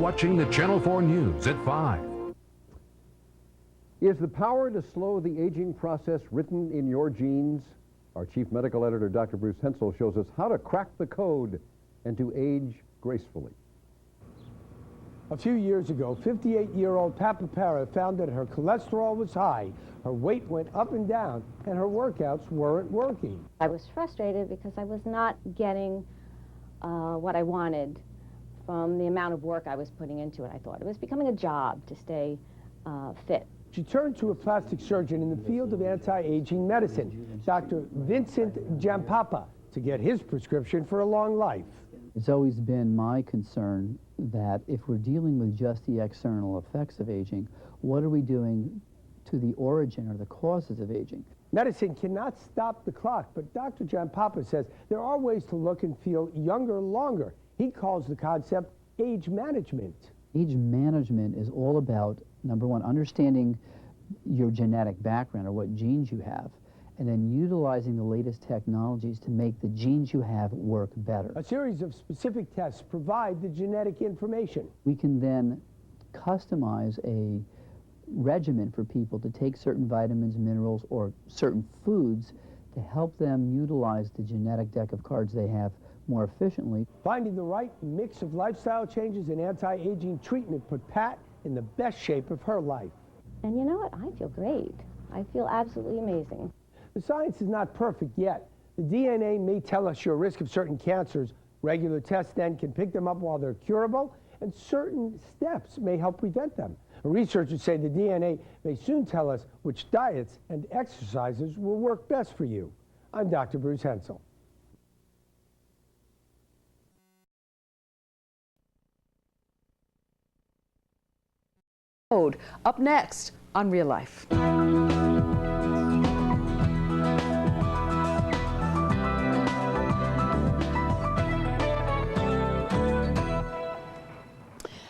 watching the Channel 4 News at 5. Is the power to slow the aging process written in your genes? Our chief medical editor, Dr. Bruce Hensel, shows us how to crack the code and to age gracefully. A few years ago, 58-year-old Papa Para found that her cholesterol was high, her weight went up and down, and her workouts weren't working. I was frustrated because I was not getting what I wanted from the amount of work I was putting into it. I thought it was becoming a job to stay fit. She turned to a plastic surgeon in the field of anti-aging medicine, Dr. Vincent Giampapa, to get his prescription for a long life. It's always been my concern that if we're dealing with just the external effects of aging, what are we doing to the origin or the causes of aging? Medicine cannot stop the clock, but Dr. Giampapa says there are ways to look and feel younger longer. He calls the concept age management. Age management is all about, number one, understanding your genetic background or what genes you have, and then utilizing the latest technologies to make the genes you have work better. A series of specific tests provide the genetic information. We can then customize a regimen for people to take certain vitamins, minerals, or certain foods to help them utilize the genetic deck of cards they have more efficiently. Finding the right mix of lifestyle changes and anti-aging treatment put Pat in the best shape of her life. And you know what? I feel great. I feel absolutely amazing. The science is not perfect yet. The DNA may tell us your risk of certain cancers. Regular tests then can pick them up while they're curable, and certain steps may help prevent them. Researchers say the DNA may soon tell us which diets and exercises will work best for you. I'm Dr. Bruce Hensel. Up next on Real Life.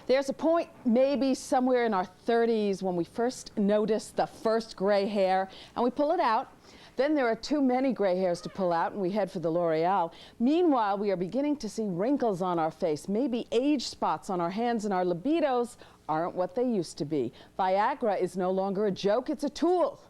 There's a point maybe somewhere in our 30s when we first notice the first gray hair and we pull it out. Then there are too many gray hairs to pull out and we head for the L'Oreal. Meanwhile, we are beginning to see wrinkles on our face, maybe age spots on our hands, and our libidos aren't what they used to be. Viagra is no longer a joke, it's a tool.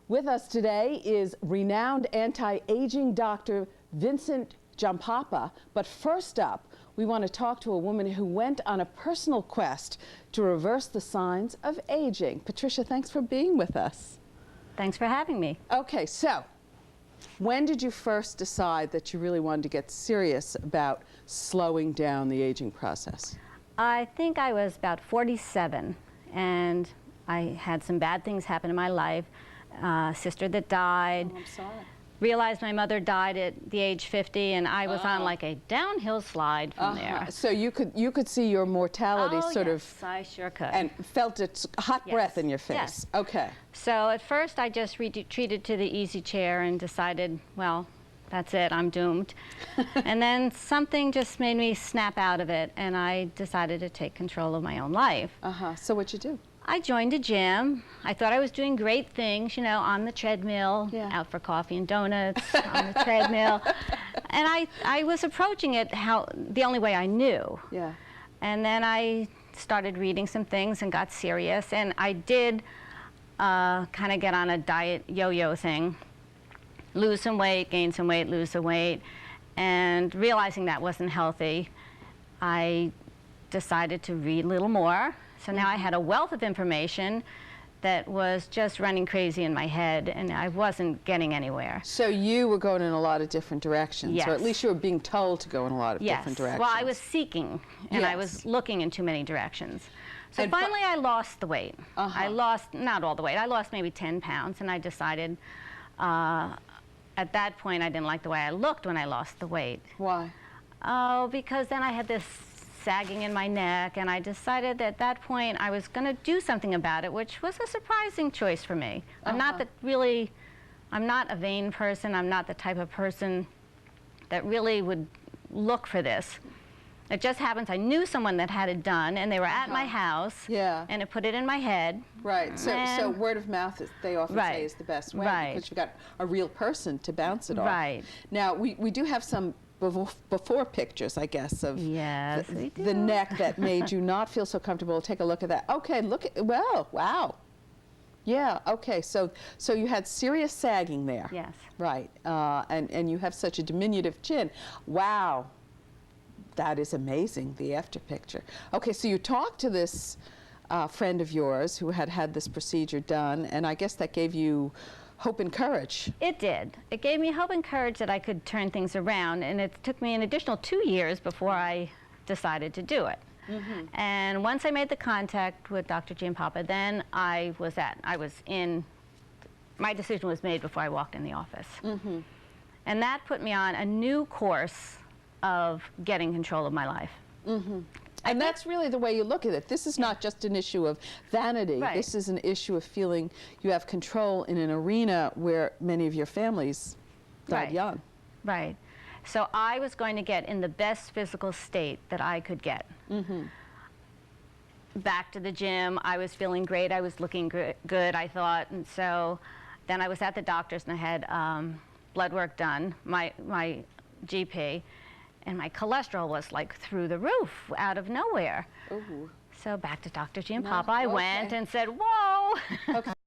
With us today is renowned anti-aging Dr. Vincent Giampapa. But first up, we want to talk to a woman who went on a personal quest to reverse the signs of aging. Patricia, thanks for being with us. Thanks for having me. Okay, so when did you first decide that you really wanted to get serious about slowing down the aging process? I think I was about 47, and I had some bad things happen in my life. Sister that died. Oh, I'm sorry. Realized my mother died at the age 50, and I was on like a downhill slide from there. So you could see your mortality sort of. I sure could. And felt its hot breath in your face. Yes. Okay. So at first I just retreated to the easy chair and decided, well, that's it, I'm doomed. And then something just made me snap out of it, and I decided to take control of my own life. So what'd you do? I joined a gym. I thought I was doing great things, you know, on the treadmill, out for coffee and donuts, on the treadmill. And I was approaching it the only way I knew. Yeah. And then I started reading some things and got serious. And I did kind of get on a diet yo-yo thing. Lose some weight, gain some weight, lose some weight. And realizing that wasn't healthy, I decided to read a little more. So now I had a wealth of information that was just running crazy in my head, and I wasn't getting anywhere. So you were going in a lot of different directions. Yes. Or at least you were being told to go in a lot of different directions. Well, I was seeking, and I was looking in too many directions. So And finally I lost the weight. I lost, not all the weight, I lost maybe 10 pounds, and I decided at that point I didn't like the way I looked when I lost the weight. Why? Oh, because then I had this sagging in my neck, and I decided that at that point I was going to do something about it, which was a surprising choice for me. I'm not I'm not a vain person. I'm not the type of person that really would look for this. It just happens I knew someone that had it done, and they were at my house, and it put it in my head. Right, so word of mouth, they often say, is the best way, because you've got a real person to bounce it off. Right. Now, we do have some before pictures, I guess, of Yes, we the do. neck that made you not feel so comfortable. Take a look at that. Okay, look at, well, wow. Yeah, okay, so you had serious sagging there. Yes. Right, and you have such a diminutive chin. Wow, that is amazing, the after picture. Okay, so you talked to this friend of yours who had this procedure done, and I guess that gave you hope and courage. It did. It gave me hope and courage that I could turn things around, and it took me an additional 2 years before I decided to do it. And once I made the contact with Dr. Giampapa, then my decision was made before I walked in the office. And that put me on a new course of getting control of my life. And that's really the way you look at it. This is not just an issue of vanity. Right. This is an issue of feeling you have control in an arena where many of your families died Right. young. Right. So I was going to get in the best physical state that I could get. Back to the gym, I was feeling great, I was looking good, I thought, and so then I was at the doctor's and I had blood work done, my GP, and my cholesterol was like through the roof, out of nowhere. So back to Dr. Giampapa I went and said, whoa!